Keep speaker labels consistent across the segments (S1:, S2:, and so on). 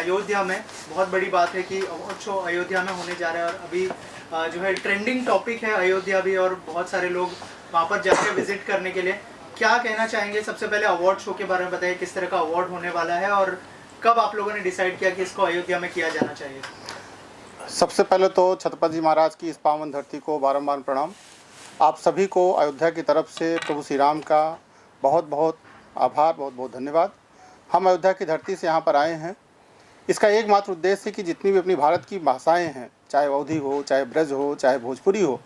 S1: अयोध्या में बहुत बड़ी बात है कि अवार्ड शो अयोध्या में होने जा रहा है और अभी जो है ट्रेंडिंग टॉपिक है अयोध्या भी, और बहुत सारे लोग वहाँ पर जाके विजिट करने के लिए। क्या कहना चाहेंगे? सबसे पहले अवार्ड शो के बारे में बताइए, किस तरह का अवार्ड होने वाला है और कब आप लोगों ने डिसाइड किया कि इसको अयोध्या में किया जाना चाहिए?
S2: सबसे पहले तो छत्रपति जी महाराज की इस पावन धरती को बारंबार प्रणाम। आप सभी को अयोध्या की तरफ से प्रभु श्री राम का बहुत बहुत आभार, बहुत बहुत धन्यवाद। हम अयोध्या की धरती से यहाँ पर आए हैं। इसका एकमात्र उद्देश्य है कि जितनी भी अपनी भारत की भाषाएं हैं, चाहे अवधी हो, चाहे ब्रज हो, चाहे भोजपुरी हो,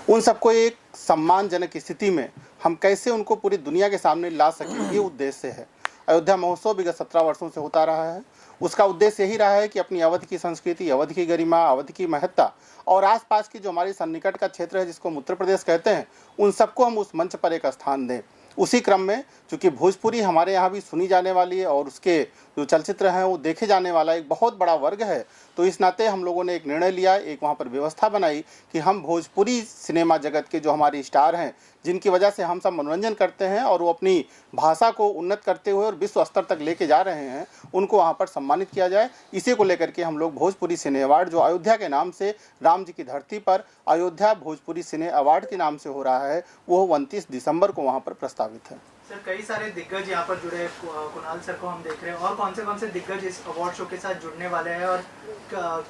S2: उन सबको एक सम्मानजनक स्थिति में हम कैसे उनको पूरी दुनिया के सामने ला सकें, ये उद्देश्य है। अयोध्या महोत्सव विगत 17 वर्षों से होता रहा है। उसका उद्देश्य यही रहा है कि अपनी अवध की संस्कृति, अवध की गरिमा, अवध की महत्ता और आसपास की जो हमारी सन्निकट का क्षेत्र है जिसको हम उत्तर प्रदेश कहते हैं, उन सबको हम उस मंच पर एक स्थान दें। उसी क्रम में चूँकि भोजपुरी हमारे यहाँ भी सुनी जाने वाली है और उसके जो चलचित्र हैं वो देखे जाने वाला एक बहुत बड़ा वर्ग है, तो इस नाते हम लोगों ने एक निर्णय लिया, एक वहाँ पर व्यवस्था बनाई कि हम भोजपुरी सिनेमा जगत के जो हमारे स्टार हैं, जिनकी वजह से हम सब मनोरंजन करते हैं और वो अपनी भाषा को उन्नत करते हुए और विश्व स्तर तक लेके जा रहे हैं, उनको वहाँ पर सम्मानित किया जाए। इसी को लेकर के हम लोग भोजपुरी सिने अवार्ड, जो अयोध्या के नाम से, राम जी की धरती पर अयोध्या भोजपुरी सिने अवार्ड के नाम से हो रहा है, वो 29 दिसंबर को वहाँ पर प्रस्तावित है।
S1: सर, कई सारे दिग्गज यहाँ पर जुड़े हैं। कुणाल सर को हम देख रहे हैं, और कौन से दिग्गज इस अवार्ड शो के साथ जुड़ने वाले हैं? और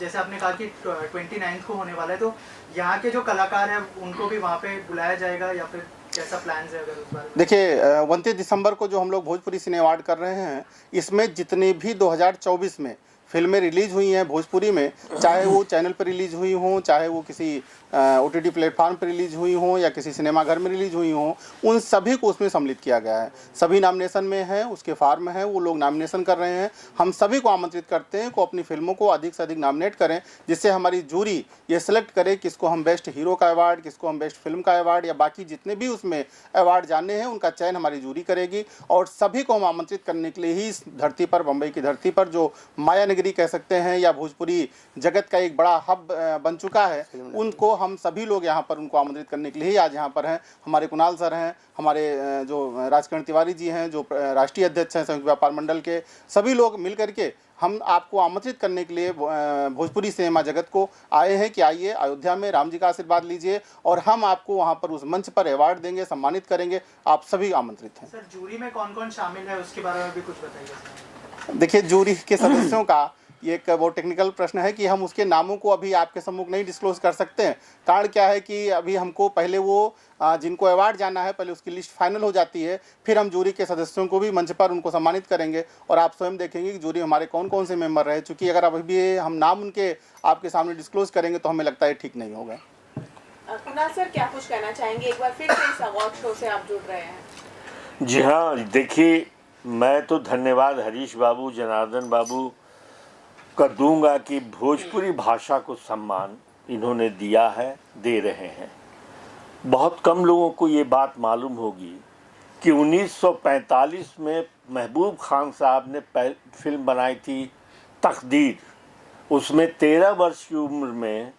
S1: जैसे आपने कहा कि 29 को होने वाला है, तो यहाँ के जो कलाकार हैं उनको भी वहाँ पे बुलाया जाएगा या फिर कैसा प्लान है अगर उस बारे में?
S2: देखिए, 29 दिसंबर को जो हम लोग भोजपुरी सिने अवार्ड कर रहे हैं, इसमें जितने भी 2024 में फिल्में रिलीज़ हुई हैं भोजपुरी में, चाहे वो चैनल पर रिलीज़ हुई हों, चाहे वो किसी OTT प्लेटफार्म पर रिलीज़ हुई हों या किसी सिनेमाघर में रिलीज़ हुई हों, उन सभी को उसमें सम्मिलित किया गया है। सभी नॉमिनेशन में हैं, उसके फार्म हैं, वो लोग नॉमिनेशन कर रहे हैं। हम सभी को आमंत्रित करते हैं को अपनी फिल्मों को अधिक से अधिक नॉमिनेट करें, जिससे हमारी जूरी ये सिलेक्ट करे किसको हम बेस्ट हीरो का अवार्ड, किसको हम बेस्ट फिल्म का अवार्ड या बाकी जितने भी उसमें अवार्ड जाने हैं उनका चयन हमारी जूरी करेगी। और सभी को हम आमंत्रित करने के लिए ही इस धरती पर, बम्बई की धरती पर, जो माया नगरी कह सकते हैं या भोजपुरी जगत का एक बड़ा हब बन चुका है, उनको हम सभी लोग यहाँ पर उनको आमंत्रित करने के लिए ही आज यहाँ पर हैं। हमारे कुणाल सर हैं, हमारे जो राजकिरण तिवारी जी हैं, जो राष्ट्रीय अध्यक्ष हैं संयुक्त व्यापार मंडल के, सभी लोग मिल करके हम आपको आमंत्रित करने के लिए भोजपुरी सिनेमा जगत को आए हैं कि आइए अयोध्या में राम जी का आशीर्वाद लीजिए और हम आपको वहाँ पर उस मंच पर अवार्ड देंगे, सम्मानित करेंगे। आप सभी आमंत्रित हैं।
S1: सर, जूरी में कौन कौन शामिल है उसके बारे में भी कुछ बताइए।
S2: देखिए, जूरी के सदस्यों का ये एक बहुत टेक्निकल प्रश्न है कि हम उसके नामों को अभी आपके सम्मुख नहीं डिस्क्लोज कर सकते हैं। कारण क्या है कि अभी हमको पहले वो जिनको अवार्ड जाना है पहले उसकी लिस्ट फाइनल हो जाती है, फिर हम जूरी के सदस्यों को भी मंच पर उनको सम्मानित करेंगे और आप स्वयं देखेंगे कि जूरी हमारे कौन कौन से मेंबर रहे। चूँकि अगर अभी भी हम नाम उनके आपके सामने डिस्क्लोज करेंगे तो हमें लगता है ठीक नहीं होगा।
S3: कुणाल सर, क्या कुछ कहना चाहेंगे? एक बार फिर से इस अवार्ड शो से आप जुड़ रहे हैं।
S4: जी हाँ, देखिए, मैं तो धन्यवाद हरीश बाबू, जनार्दन बाबू का दूंगा कि भोजपुरी भाषा को सम्मान इन्होंने दिया है, दे रहे हैं। बहुत कम लोगों को ये बात मालूम होगी कि 1945 में महबूब खान साहब ने फिल्म बनाई थी तकदीर। उसमें 13 वर्ष की उम्र में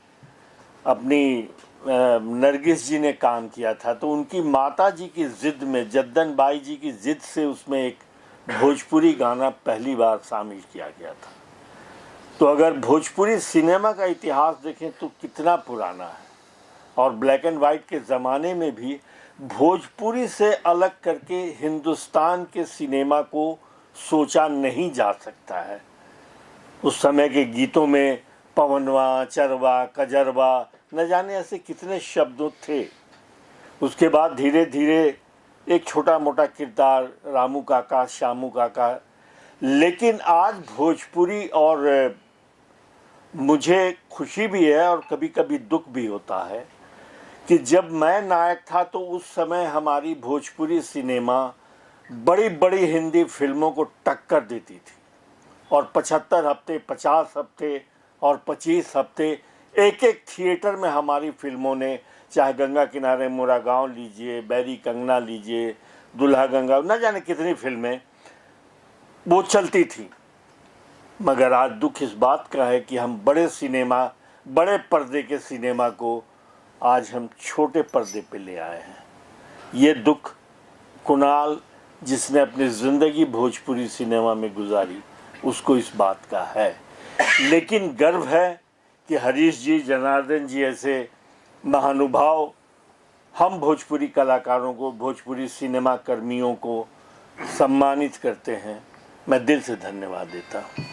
S4: अपनी नरगिस जी ने काम किया था, तो उनकी माता जी की ज़िद में, जद्दन बाई जी की ज़िद से उसमें एक भोजपुरी गाना पहली बार शामिल किया गया था। तो अगर भोजपुरी सिनेमा का इतिहास देखें तो कितना पुराना है, और ब्लैक एंड वाइट के ज़माने में भी भोजपुरी से अलग करके हिंदुस्तान के सिनेमा को सोचा नहीं जा सकता है। उस समय के गीतों में पवनवा, चरवा, कजरवा, न जाने ऐसे कितने शब्दों थे। उसके बाद धीरे धीरे एक छोटा मोटा किरदार, रामू काका, श्यामू काका। लेकिन आज भोजपुरी, और मुझे खुशी भी है और कभी कभी दुख भी होता है कि जब मैं नायक था तो उस समय हमारी भोजपुरी सिनेमा बड़ी बड़ी हिंदी फिल्मों को टक्कर देती थी, और 75 हफ्ते, 50 हफ्ते और 25 हफ्ते एक एक थिएटर में हमारी फिल्मों ने, चाहे गंगा किनारे मोरा गाँव लीजिए, बैरी कंगना लीजिए, दुल्हा गंगा, न जाने कितनी फिल्में वो चलती थी। मगर आज दुख इस बात का है कि हम बड़े सिनेमा, बड़े पर्दे के सिनेमा को आज हम छोटे पर्दे पे ले आए हैं। ये दुख कुणाल, जिसने अपनी ज़िंदगी भोजपुरी सिनेमा में गुजारी, उसको इस बात का है। लेकिन गर्व है कि हरीश जी, जनार्दन जी ऐसे महानुभाव हम भोजपुरी कलाकारों को, भोजपुरी सिनेमा कर्मियों को सम्मानित करते हैं। मैं दिल से धन्यवाद देता हूँ।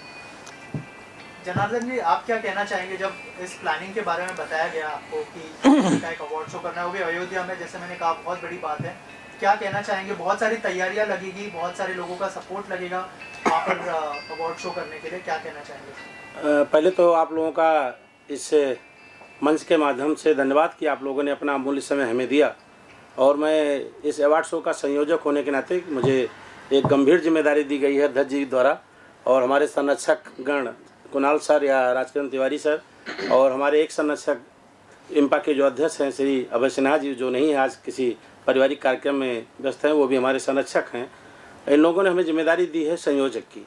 S1: जनार्दन जी, आप क्या कहना चाहेंगे जब इस प्लानिंग के बारे में बताया गया आपको कि एक अवार्ड शो करना है, वो भी अयोध्या में, जैसे मैंने कहा बहुत बड़ी बात है, क्या कहना चाहेंगे? बहुत सारी तैयारियां लगेगी, बहुत सारे लोगों का सपोर्ट लगेगा वहाँ पर अवार्ड शो करने के लिए, क्या कहना चाहेंगे?
S5: पहले तो आप लोगों का इस मंच के माध्यम से धन्यवाद कि आप लोगों ने अपना अमूल्य समय हमें दिया, और मैं इस अवार्ड शो का संयोजक होने के नाते मुझे एक गंभीर जिम्मेदारी दी गई है अध्यक्ष जी द्वारा, और हमारे संरक्षक गण कुणाल सर या राजकिरण तिवारी सर, और हमारे एक संरक्षक इम्पा के जो अध्यक्ष हैं श्री अभय सिन्हा जी, जो नहीं है आज किसी पारिवारिक कार्यक्रम में व्यस्त हैं, वो भी हमारे संरक्षक हैं। इन लोगों ने हमें जिम्मेदारी दी है संयोजक की।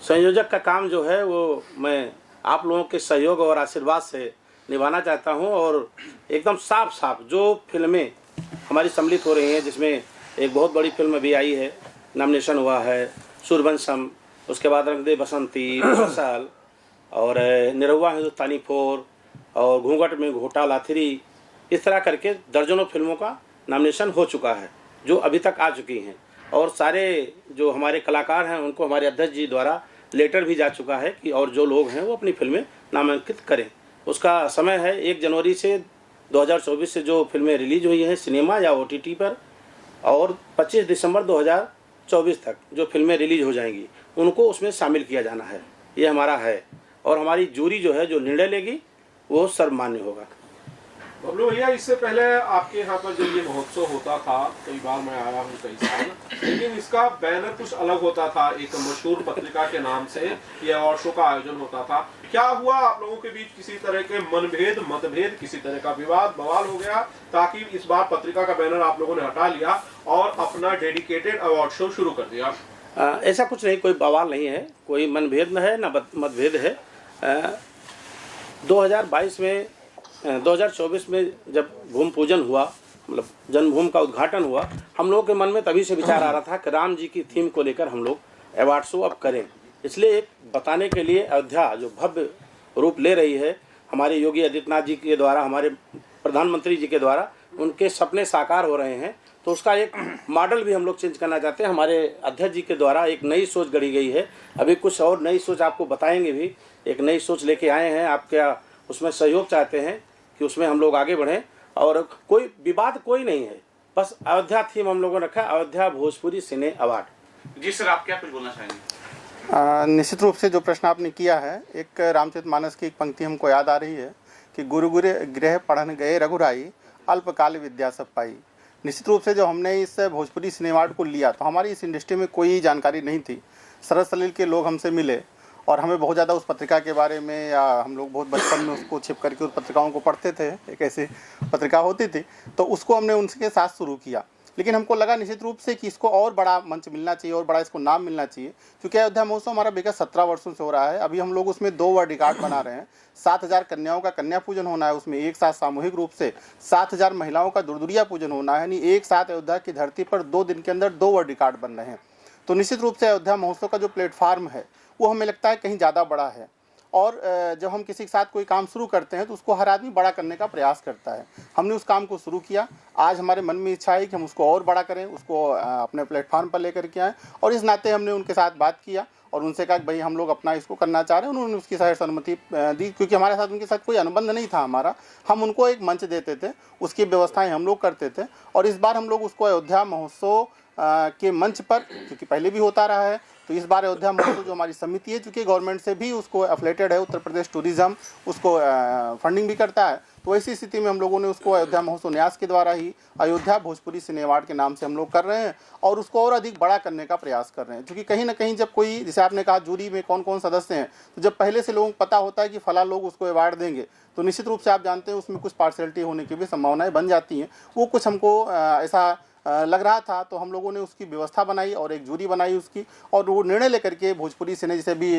S5: संयोजक का काम जो है वो मैं आप लोगों के सहयोग और आशीर्वाद से निभाना चाहता हूं, और एकदम साफ साफ जो फिल्में हमारी सम्मिलित हो रही हैं, जिसमें एक बहुत बड़ी फिल्म अभी आई है, नॉमिनेशन हुआ है सूर्यवंशम, उसके बाद रंग दे बसंती, साल, और निरहुआ हिंदुस्तानी 4, और घूंघट में घोटाला 3, इस तरह करके दर्जनों फिल्मों का नॉमिनेशन हो चुका है जो अभी तक आ चुकी हैं, और सारे जो हमारे कलाकार हैं उनको हमारे अध्यक्ष जी द्वारा लेटर भी जा चुका है कि और जो लोग हैं वो अपनी फिल्में नामांकित करें। उसका समय है 1 जनवरी से 2024 से जो फिल्में रिलीज हुई हैं सिनेमा या OTT पर, और 25 दिसंबर 2024 तक जो फिल्में रिलीज हो जाएंगी उनको उसमें शामिल किया जाना है। ये हमारा है, और हमारी जूरी जो है जो निर्णय लेगी वो सर्वमान्य होगा।
S6: बबलू भैया, इससे पहले आपके यहाँ पर जब ये महोत्सव होता था, कई बार मैं आया हूँ कई साल, लेकिन इसका बैनर कुछ अलग होता था, एक मशहूर पत्रिका के नाम से ये अवार्ड शो का आयोजन होता था। क्या हुआ, आप लोगों के बीच किसी तरह के मनभेद, मतभेद, किसी तरह का विवाद, बवाल हो गया, ताकि इस बार पत्रिका का बैनर आप लोगों ने हटा लिया और अपना डेडिकेटेड अवार्ड शो शुरू कर दिया?
S5: ऐसा कुछ नहीं, कोई बवाल नहीं है, कोई मनभेद है ना मतभेद है। 2022 में 2024 में जब भूमि पूजन हुआ, मतलब जन्मभूमि का उद्घाटन हुआ, हम लोगों के मन में तभी से विचार आ रहा था कि राम जी की थीम को लेकर हम लोग अवार्ड शो अब करें। इसलिए एक बताने के लिए अयोध्या जो भव्य रूप ले रही है, हमारे योगी आदित्यनाथ जी के द्वारा, हमारे प्रधानमंत्री जी के द्वारा उनके सपने साकार हो रहे हैं, तो उसका एक मॉडल भी हम लोग चेंज करना चाहते हैं। हमारे अध्यक्ष जी के द्वारा एक नई सोच गढ़ी गई है, अभी कुछ और नई सोच आपको बताएंगे भी, एक नई सोच लेके आए हैं। आप क्या उसमें सहयोग चाहते हैं कि उसमें हम लोग आगे बढ़ें, और कोई विवाद कोई नहीं है, बस अयोध्या थीम हम लोगों ने रखा, अयोध्या भोजपुरी सिने अवार्ड।
S7: जी सर, आप क्या कुछ बोलना चाहेंगे?
S2: निश्चित रूप से जो प्रश्न आपने किया है, एक रामचरितमानस की एक पंक्ति हमको याद आ रही है कि गुरु गृह पढ़न गए रघुराई, अल्पकाल विद्या सब पाई। निश्चित रूप से जब हमने इस भोजपुरी सिने अवार्ड को लिया तो हमारी इस इंडस्ट्री में कोई जानकारी नहीं थी। सरल सलील के लोग हमसे मिले और हमें बहुत ज़्यादा उस पत्रिका के बारे में, या हम लोग बहुत बचपन में उसको छिप करके उस पत्रिकाओं को पढ़ते थे, एक ऐसी पत्रिका होती थी, तो उसको हमने उनके साथ शुरू किया। लेकिन हमको लगा निश्चित रूप से कि इसको और बड़ा मंच मिलना चाहिए, और बड़ा इसको नाम मिलना चाहिए, क्योंकि अयोध्या महोत्सव हमारा विगत 17 वर्षों से हो रहा है। अभी हम लोग उसमें 2 वर्ल्ड रिकॉर्ड बना रहे हैं। 7000 कन्याओं का कन्या पूजन होना है, उसमें एक साथ सामूहिक रूप से 7000 महिलाओं का दुर्दुरिया पूजन होना है, यानी एक साथ अयोध्या की धरती पर 2 दिन के अंदर 2 वर्ल्ड रिकॉर्ड बन रहे हैं। तो निश्चित रूप से अयोध्या महोत्सव का जो प्लेटफार्म है वो हमें लगता है कहीं ज़्यादा बड़ा है, और जब हम किसी के साथ कोई काम शुरू करते हैं तो उसको हर आदमी बड़ा करने का प्रयास करता है। हमने उस काम को शुरू किया। आज हमारे मन में इच्छा है कि हम उसको और बड़ा करें, उसको अपने प्लेटफार्म पर लेकर के आएँ, और इस नाते हमने उनके साथ बात किया और उनसे कहा कि भाई हम लोग अपना इसको करना चाह रहे हैं। उन्होंने उसकी सहमति दी, क्योंकि हमारे साथ उनके साथ कोई अनुबंध नहीं था हमारा। हम उनको एक मंच देते थे, उसकी व्यवस्थाएं हम लोग करते थे, और इस बार हम लोग उसको अयोध्या महोत्सव के मंच पर, क्योंकि पहले भी होता रहा है, तो इस बार अयोध्या महोत्सव जो हमारी समिति है, चूँकि गवर्नमेंट से भी उसको एफिलेटेड है, उत्तर प्रदेश टूरिज्म उसको फंडिंग भी करता है, तो ऐसी स्थिति में हम लोगों ने उसको अयोध्या महोत्सव न्यास के द्वारा ही अयोध्या भोजपुरी सिने अवार्ड के नाम से हम लोग कर रहे हैं, और उसको और अधिक बड़ा करने का प्रयास कर रहे हैं। क्योंकि कहीं ना कहीं जब कोई, जैसे आपने कहा जूरी में कौन कौन सदस्य हैं, तो जब पहले से लोगों को पता होता है कि फला लोग उसको अवार्ड देंगे, तो निश्चित रूप से आप जानते हैं उसमें कुछ पार्शलिटी होने की भी संभावनाएं बन जाती हैं। वो कुछ हमको ऐसा लग रहा था, तो हम लोगों ने उसकी व्यवस्था बनाई और एक जूरी बनाई उसकी, और वो निर्णय लेकर के भोजपुरी सिने, जैसे भी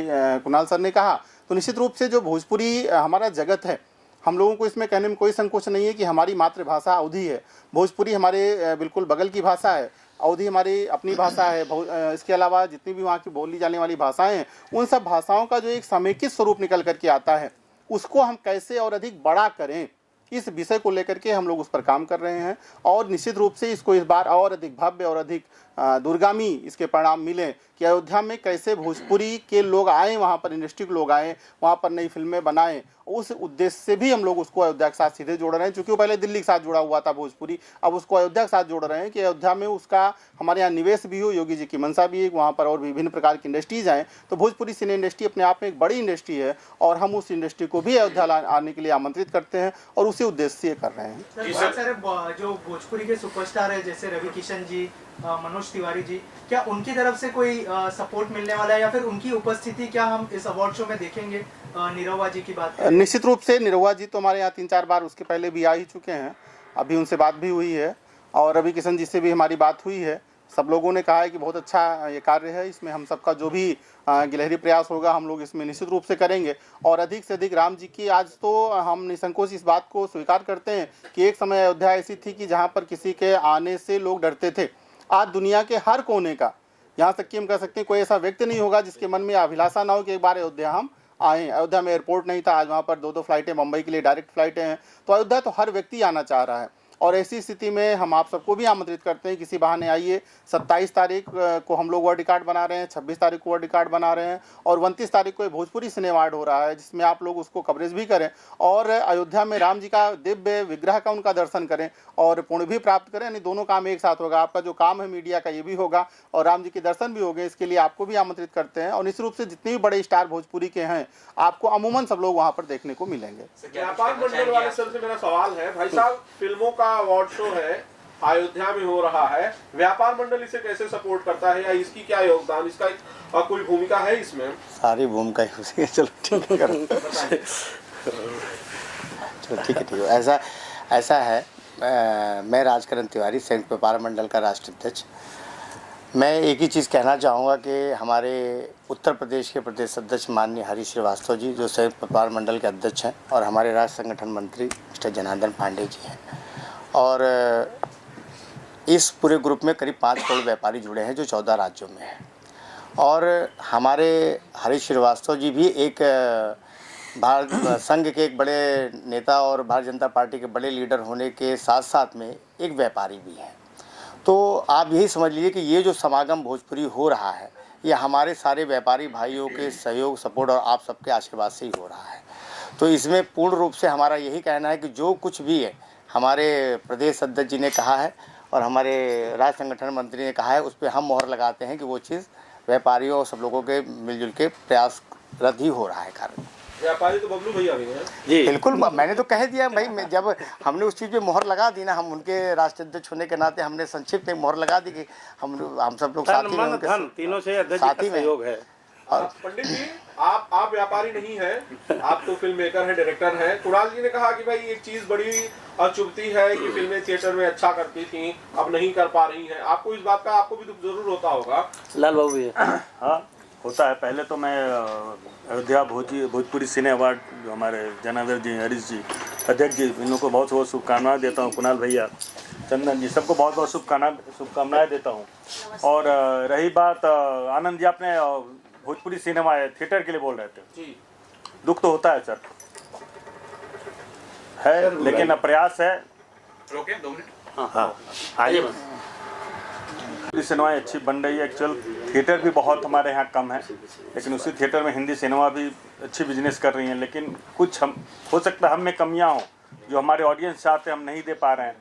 S2: कुणाल सर ने कहा, तो निश्चित रूप से जो भोजपुरी हमारा जगत है, हम लोगों को इसमें कहने में कोई संकोच नहीं है कि हमारी मातृभाषा अवधी है, भोजपुरी हमारे बिल्कुल बगल की भाषा है। अवधी हमारी अपनी भाषा है, इसके अलावा जितनी भी वहाँ की बोली जाने वाली भाषाएं हैं, उन सब भाषाओं का जो एक समेकित स्वरूप निकल करके आता है, उसको हम कैसे और अधिक बड़ा करें, इस विषय को लेकर के हम लोग उस पर काम कर रहे हैं। और निश्चित रूप से इसको इस बार और अधिक भव्य और अधिक दूरगामी इसके परिणाम मिले कि अयोध्या में कैसे भोजपुरी के लोग आए, वहाँ पर इंडस्ट्री के लोग आए, वहाँ पर नई फिल्में बनाएं। उस उद्देश्य से भी हम लोग उसको अयोध्या के साथ सीधे जोड़ रहे हैं, क्योंकि वो पहले दिल्ली के साथ जुड़ा हुआ था भोजपुरी, अब उसको अयोध्या के साथ जोड़ रहे हैं कि अयोध्या में उसका हमारे यहाँ निवेश भी हो, योगी जी की मंशा भी है, वहाँ पर और विभिन्न प्रकार की इंडस्ट्रीज आएँ। तो भोजपुरी सिने इंडस्ट्री अपने आप में एक बड़ी इंडस्ट्री है और हम उस इंडस्ट्री को भी अयोध्या आने के लिए आमंत्रित करते हैं और उसी उद्देश्य से कर रहे हैं।
S1: सर, बहुत सारे जो भोजपुरी के सुपरस्टार है जैसे रवि किशन जी, मनोज तिवारी जी, क्या उनकी तरफ से कोई सपोर्ट मिलने वाला है या फिर उनकी उपस्थिति क्या हम इस अवार्ड शो में देखेंगे? निरहुआ जी की बात करें।
S2: निश्चित रूप से निरहुआ जी तो हमारे यहाँ 3-4 बार उसके पहले भी आ ही चुके हैं, अभी उनसे बात भी हुई है और रवि किशन जी से भी हमारी बात हुई है। सब लोगों ने कहा है कि बहुत अच्छा ये कार्य है, इसमें हम सबका जो भी गिलहरी प्रयास होगा हम लोग इसमें निश्चित रूप से करेंगे और अधिक से अधिक राम जी की। आज तो हम निसंकोच इस बात को स्वीकार करते हैं कि एक समय अयोध्या ऐसी थी कि जहाँ पर किसी के आने से लोग डरते थे। आज दुनिया के हर कोने का, यहाँ तक कि हम कह सकते हैं कोई ऐसा व्यक्ति नहीं होगा जिसके मन में अभिलाषा ना हो कि एक बार अयोध्या हम आएँ। अयोध्या में एयरपोर्ट नहीं था, आज वहाँ पर 2-2 फ्लाइटें, मुंबई के लिए डायरेक्ट फ्लाइटें हैं। तो अयोध्या तो हर व्यक्ति आना चाह रहा है और ऐसी स्थिति में हम आप सबको भी आमंत्रित करते हैं, किसी बहाने आइए। 27 तारीख को हम लोग वर्ल्ड रिकॉर्ड बना रहे हैं, 26 तारीख को वर्ल्ड रिकॉर्ड बना रहे हैं और 29 तारीख को भोजपुरी सिने अवार्ड हो रहा है, जिसमें आप लोग उसको कवरेज भी करें और अयोध्या में राम जी का दिव्य विग्रह का उनका दर्शन करें और पुण्य भी प्राप्त करें। यानी दोनों काम एक साथ होगा, आपका जो काम है मीडिया का ये भी होगा और राम जी के दर्शन भी होंगे। इसके लिए आपको भी आमंत्रित करते हैं और निश्चित रूप से जितने भी बड़े स्टार भोजपुरी के हैं आपको अमूमन सब लोग वहाँ पर देखने को मिलेंगे।
S6: व्यापार मंडल वाले सर से मेरा सवाल है, भाई साहब फिल्मों का अवार्ड शो है, अयोध्या में हो रहा है, व्यापार मंडल इसे कैसे सपोर्ट करता है या इसकी क्या योगदान, इसका कोई भूमिका है इसमें? सारी
S8: भूमिका ही उसी है। चलो ठीक है, चलो ठीक है। ऐसा है, मैं राजकरण तिवारी, संयुक्त व्यापार मंडल का राष्ट्रीय अध्यक्ष। मैं एक ही चीज़ कहना चाहूँगा कि हमारे उत्तर प्रदेश के प्रदेश अध्यक्ष माननीय हरीश श्रीवास्तव जी, जो संयुक्त व्यापार मंडल के अध्यक्ष हैं, और हमारे राज्य संगठन मंत्री मिस्टर जनार्दन पांडे जी हैं और इस पूरे ग्रुप में करीब 5 करोड़ व्यापारी जुड़े हैं जो 14 राज्यों में हैं। और हमारे हरीश श्रीवास्तव जी भी एक भारत संघ के एक बड़े नेता और भारतीय जनता पार्टी के बड़े लीडर होने के साथ साथ में एक व्यापारी भी हैं। तो आप यही समझ लीजिए कि ये जो समागम भोजपुरी हो रहा है ये हमारे सारे व्यापारी भाइयों के सहयोग, सपोर्ट और आप सबके आशीर्वाद से ही हो रहा है। तो इसमें पूर्ण रूप से हमारा यही कहना है कि जो कुछ भी है हमारे प्रदेश अध्यक्ष जी ने कहा है और हमारे राज्य संगठन मंत्री ने कहा है, उस पर हम मोहर लगाते हैं कि वो चीज़ व्यापारियों और सब लोगों के मिलजुल के प्रयासरत ही हो रहा है कार्य।
S6: व्यापारी तो बबलू भैया भी हैं
S8: जी, बिल्कुल। मैंने तो कह दिया भाई, जब हमने उस चीज़ पे मोहर लगा दी ना, हम उनके राष्ट्रीय अध्यक्ष होने के नाते हमने संक्षिप्त में मोहर लगा दी कि हम सब लोग साथी में उनके
S5: तीनों से अध्यक्ष का सहयोग है।
S6: पंडित जी, आप व्यापारी नहीं हैं, आप तो फिल्म मेकर हैं, डायरेक्टर हैं। कुणाल जी ने कहा कि भाई एक चीज बड़ी चुभती है कि फिल्में थिएटर में अच्छा करती थी, अब नहीं कर पा रही हैं। आपको इस बात का आपको भी दुख जरूर होता होगा।
S5: लाल बाबू जी।
S9: हाँ, होता है। पहले तो मैं अयोध्या भोजपुरी सिने अवार्ड जो हमारे जनार्दन जी, हरीश जी अध्यक्ष जी, इन लोगों को बहुत बहुत शुभकामनाएं देता हूँ। कुणाल भैया, चंदन जी, सबको बहुत बहुत शुभकामनाएं देता हूँ। और रही बात आनंद जी, आपने भोजपुरी सिनेमा थिएटर के लिए बोल रहे थे जी, दुख तो होता है सर, है, लेकिन प्रयास है।
S7: रोके 2 मिनट।
S9: हाँ, आइए। सिनेमाएं अच्छी बन रही है। एक्चुअल थिएटर भी बहुत हमारे यहाँ कम है, लेकिन उसी थिएटर में हिंदी सिनेमा भी अच्छी बिजनेस कर रही हैं। लेकिन कुछ हम हो सकता है हम में कमियाँ हों जो हमारे ऑडियंस चाहते हम नहीं दे पा रहे हैं।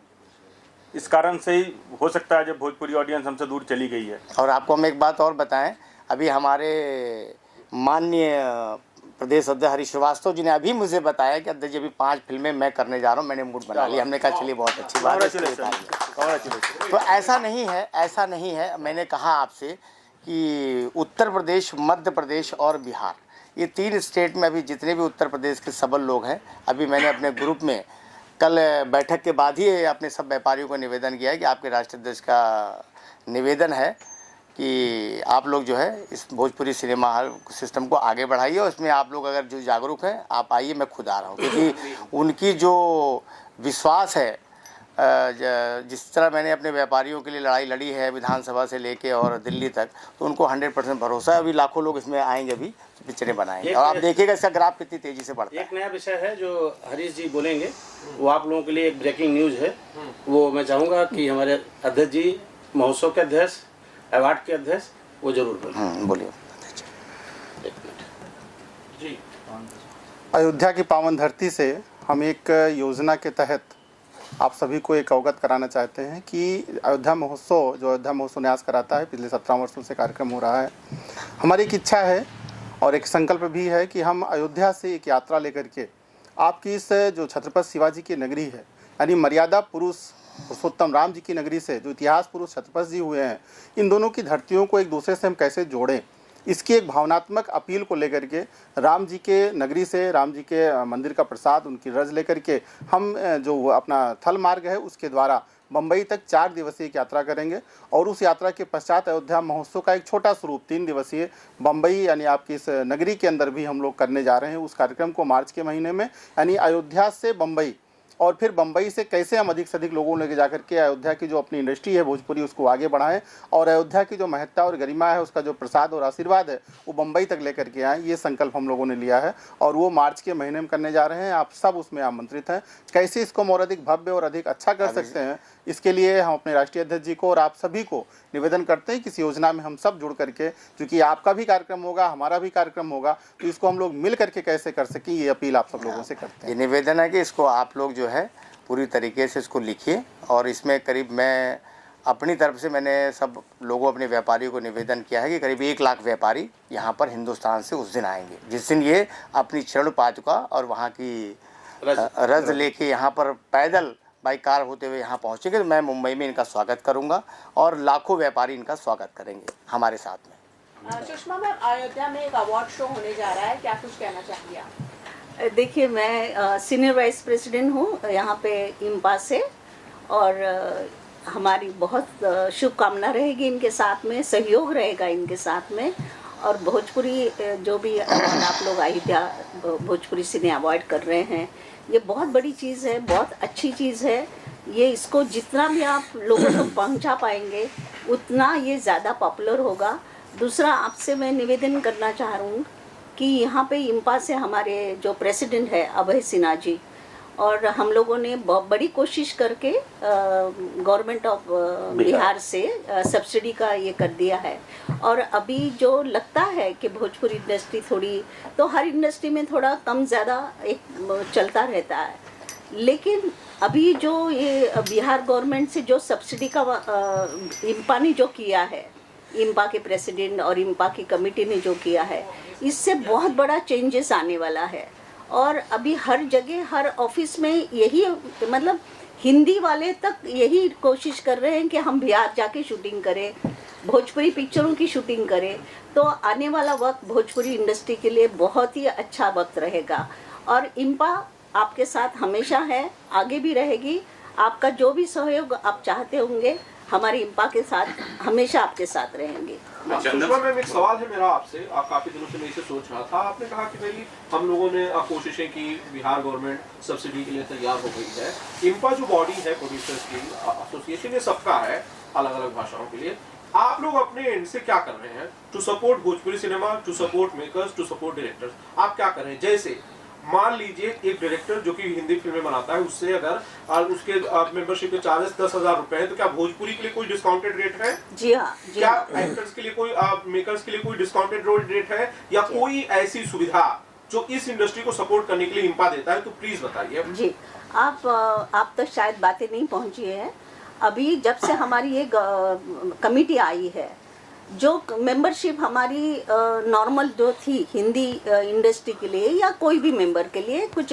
S9: इस कारण से ही हो सकता है जब भोजपुरी ऑडियंस हमसे दूर चली गई है।
S8: और आपको हम एक बात और बताएं, अभी हमारे माननीय प्रदेश अध्यक्ष हरीश श्रीवास्तव जी ने अभी मुझे बताया कि अध्यक्ष जी अभी 5 फिल्में मैं करने जा रहा हूँ, मैंने मूड बना लिया। हमने कहा चलिए बहुत अच्छी बात है। तो ऐसा नहीं है। मैंने कहा आपसे कि उत्तर प्रदेश, मध्य प्रदेश और बिहार, ये 3 स्टेट में अभी जितने भी उत्तर प्रदेश के सबल लोग हैं, अभी मैंने अपने ग्रुप में कल बैठक के बाद ही अपने सब व्यापारियों को निवेदन किया है कि आपके राष्ट्रीय अध्यक्ष का निवेदन है कि आप लोग जो है इस भोजपुरी सिनेमा सिस्टम को आगे बढ़ाइए और इसमें आप लोग अगर जो जागरूक हैं आप आइए, मैं खुद आ रहा हूँ। क्योंकि उनकी जो विश्वास है जिस तरह मैंने अपने व्यापारियों के लिए लड़ाई लड़ी है विधानसभा से लेके और दिल्ली तक, तो उनको 100% भरोसा है। अभी लाखों लोग इसमें आएंगे, अभी पिक्चरें बनाएंगे और आप देखिएगा इसका ग्राफ कितनी तेजी से बढ़ता है।
S5: एक नया विषय है जो हरीश जी बोलेंगे, वो आप लोगों के लिए एक ब्रेकिंग न्यूज़ है। वो मैं चाहूँगा कि हमारे अध्यक्ष जी, महोत्सव के अध्यक्ष, अवार्ड के अध्यक्ष, वो जरूर बोलें।
S8: बोलिए।
S6: जी,
S2: अयोध्या की पावन धरती से हम एक योजना के तहत आप सभी को एक अवगत कराना चाहते हैं कि अयोध्या महोत्सव, जो अयोध्या महोत्सव न्यास कराता है, पिछले 17 वर्षों से कार्यक्रम हो रहा है। हमारी एक इच्छा है और एक संकल्प भी है कि हम अयोध्या से एक यात्रा लेकर के आपकी इस जो छत्रपति शिवाजी की नगरी है, यानी मर्यादा पुरुष पुरुषोत्तम राम जी की नगरी से जो इतिहास पुरुष छत्रपति जी हुए हैं, इन दोनों की धरतियों को एक दूसरे से हम कैसे जोड़ें, इसकी एक भावनात्मक अपील को लेकर के राम जी के नगरी से, राम जी के मंदिर का प्रसाद, उनकी रज लेकर के हम जो अपना थल मार्ग है उसके द्वारा बम्बई तक 4 दिवसीय एक यात्रा करेंगे और उस यात्रा के पश्चात अयोध्या महोत्सव का एक छोटा स्वरूप 3 दिवसीय बम्बई यानी आपकी इस नगरी के अंदर भी हम लोग करने जा रहे हैं। उस कार्यक्रम को मार्च के महीने में, यानी अयोध्या से बम्बई और फिर बम्बई से कैसे हम अधिक से अधिक लोगों लेके जाकर के अयोध्या की जो अपनी इंडस्ट्री है भोजपुरी, उसको आगे बढ़ाएं और अयोध्या की जो महत्ता और गरिमा है, उसका जो प्रसाद और आशीर्वाद है, वो बम्बई तक लेकर के आएँ। ये संकल्प हम लोगों ने लिया है और वो मार्च के महीने में करने जा रहे हैं। आप सब उसमें आमंत्रित हैं। कैसे इसको और अधिक भव्य और अधिक अच्छा कर सकते हैं, इसके लिए हम अपने राष्ट्रीय अध्यक्ष जी को और आप सभी को निवेदन करते हैं कि इस योजना में हम सब जुड़ करके, क्योंकि आपका भी कार्यक्रम होगा, हमारा भी कार्यक्रम होगा, तो इसको हम लोग मिल करके कैसे कर सकें, ये अपील आप सब लोगों से करते हैं।
S8: ये निवेदन है कि इसको आप लोग जो है पूरी तरीके से इसको लिखिए और इसमें करीब मैं अपनी तरफ से मैंने सब लोगों, अपने व्यापारियों को निवेदन किया है कि करीब 1 लाख व्यापारी यहाँ पर हिंदुस्तान से उस दिन आएंगे, जिस दिन ये अपनी चरण पादुका और वहाँ की रज लेके यहाँ पर पैदल बाई कार होते हुए यहाँ पहुँचेंगे। तो मैं मुंबई में इनका स्वागत करूँगा और लाखों व्यापारी इनका स्वागत करेंगे हमारे साथ में।
S3: सुषमा मैम, अयोध्या में एक अवार्ड शो होने जा रहा है, क्या कुछ कहना चाहेंगे आप?
S10: देखिए, मैं सीनियर वाइस प्रेसिडेंट हूँ यहाँ पे इम्पा से और हमारी बहुत शुभकामना रहेगी इनके साथ में, सहयोग रहेगा इनके साथ में। और भोजपुरी जो भी आप लोग अयोध्या भोजपुरी सिने अवार्ड कर रहे हैं, ये बहुत बड़ी चीज़ है, बहुत अच्छी चीज़ है। ये इसको जितना भी आप लोगों तक पहुंचा पाएंगे उतना ये ज़्यादा पॉपुलर होगा। दूसरा, आपसे मैं निवेदन करना चाह रहा हूँ कि यहाँ पे इम्पा से हमारे जो प्रेसिडेंट है अभय सिन्हा जी, और हम लोगों ने बहुत बड़ी कोशिश करके गवर्नमेंट ऑफ बिहार से सब्सिडी का ये कर दिया है। और अभी जो लगता है कि भोजपुरी इंडस्ट्री थोड़ी, तो हर इंडस्ट्री में थोड़ा कम ज़्यादा एक चलता रहता है, लेकिन अभी जो ये बिहार गवर्नमेंट से जो सब्सिडी का इम्पा ने जो किया है, इम्पा के प्रेसिडेंट और इम्पा की कमेटी ने जो किया है, इससे बहुत बड़ा चेंजेस आने वाला है। और अभी हर जगह, हर ऑफिस में यही, मतलब हिंदी वाले तक यही कोशिश कर रहे हैं कि हम बिहार जाके शूटिंग करें, भोजपुरी पिक्चरों की शूटिंग करें। तो आने वाला वक्त भोजपुरी इंडस्ट्री के लिए बहुत ही अच्छा वक्त रहेगा और इम्पा आपके साथ हमेशा है, आगे भी रहेगी। आपका जो भी सहयोग आप चाहते होंगे, हमारी इम्पा के साथ हमेशा आपके साथ रहेंगे।
S6: सुषमा मैम, एक सवाल है मेरा आपसे। आप काफी दिनों से मैं इसे सोच रहा था। आपने कहा कि भाई हम लोगों ने कोशिशें की, बिहार गवर्नमेंट सब्सिडी के लिए तैयार हो गई है। इम्पा जो बॉडी है प्रोड्यूसर्स की एसोसिएशन, ये सबका है, अलग अलग भाषाओं के लिए। आप लोग अपने एंड से क्या कर रहे हैं to support Bhojpuri cinema, to support makers, to support directors? आप क्या कर रहे हैं? जैसे मान लीजिए एक डायरेक्टर जो कि हिंदी फिल्में बनाता है, उससे अगर उसके मेंबरशिप के चार्जेस 10,000 रुपए है, तो क्या भोजपुरी के लिए कोई डिस्काउंटेड रेट है?
S10: जी हाँ।
S6: क्या एक्टर्स के लिए कोई, मेकर्स के लिए कोई डिस्काउंटेड रेट है या कोई ऐसी सुविधा जो इस इंडस्ट्री को सपोर्ट करने के लिए इम्पा देता है? तो प्लीज बताइए। जी,
S10: आप तो शायद बातें नहीं पहुंची है। अभी जब से हमारी ये कमेटी आई है, जो मेंबरशिप हमारी नॉर्मल जो थी हिंदी इंडस्ट्री के लिए या कोई भी मेंबर के लिए, कुछ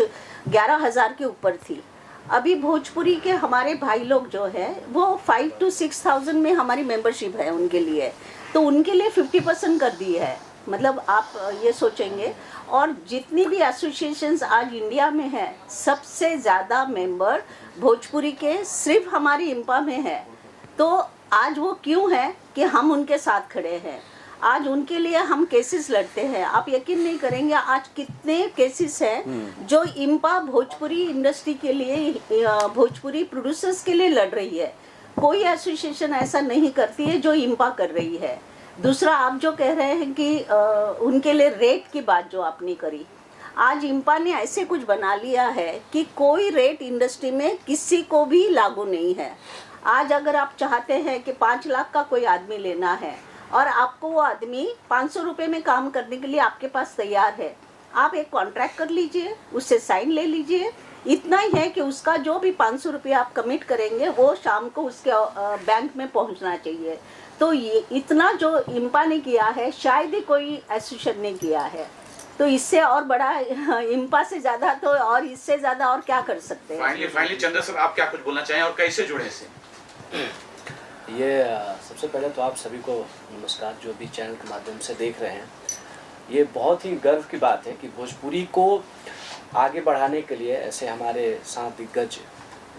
S10: 11,000 के ऊपर थी। अभी भोजपुरी के हमारे भाई लोग जो है वो 5,000 to 6,000 में हमारी मेंबरशिप है उनके लिए, तो उनके लिए 50% कर दी है। मतलब आप ये सोचेंगे, और जितनी भी एसोसिएशंस आज इंडिया में है, सबसे ज़्यादा मेंबर भोजपुरी के सिर्फ हमारी इम्पा में है। तो आज वो क्यों है कि हम उनके साथ खड़े हैं। आज उनके लिए हम केसेस लड़ते हैं। आप यकीन नहीं करेंगे आज कितने केसेस हैं जो इम्पा भोजपुरी इंडस्ट्री के लिए, भोजपुरी प्रोड्यूसर्स के लिए लड़ रही है। कोई एसोसिएशन ऐसा नहीं करती है जो इम्पा कर रही है। दूसरा, आप जो कह रहे हैं कि उनके लिए रेट की बात जो आपने करी, आज इम्पा ने ऐसे कुछ बना लिया है कि कोई रेट इंडस्ट्री में किसी को भी लागू नहीं है। आज अगर आप चाहते हैं कि 5 लाख का कोई आदमी लेना है और आपको वो आदमी 500 रुपये में काम करने के लिए आपके पास तैयार है, आप एक कॉन्ट्रैक्ट कर लीजिए, उससे साइन ले लीजिए। इतना ही है कि उसका जो भी 500 रुपये आप कमिट करेंगे वो शाम को उसके बैंक में पहुंचना चाहिए। तो ये इतना जो इम्पा ने किया है शायद ही कोई एसोसिएशन ने किया है। तो इससे और बड़ा इम्पा से ज़्यादा तो और इससे ज़्यादा और क्या कर सकते हैं।
S7: फाइनली चंद्र सर, आप क्या कुछ बोलना चाहें और कैसे जुड़े इससे?
S11: ये सबसे पहले तो आप सभी को नमस्कार, जो भी चैनल के माध्यम से देख रहे हैं। ये बहुत ही गर्व की बात है कि भोजपुरी को आगे बढ़ाने के लिए ऐसे हमारे साथ दिग्गज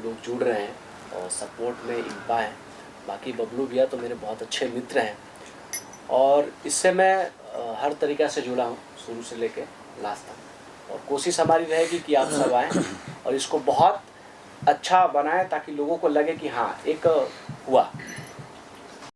S11: लोग जुड़ रहे हैं और सपोर्ट में इम्पा है। बाकी बबलू भैया तो मेरे बहुत अच्छे मित्र हैं और इससे मैं हर तरीक़ा से जुड़ा हूँ, शुरू से लेकर लास्ट तक। और कोशिश हमारी रहेगी कि आप सब आएँ और इसको बहुत अच्छा बनाएं ताकि लोगों को लगे कि हाँ एक हुआ।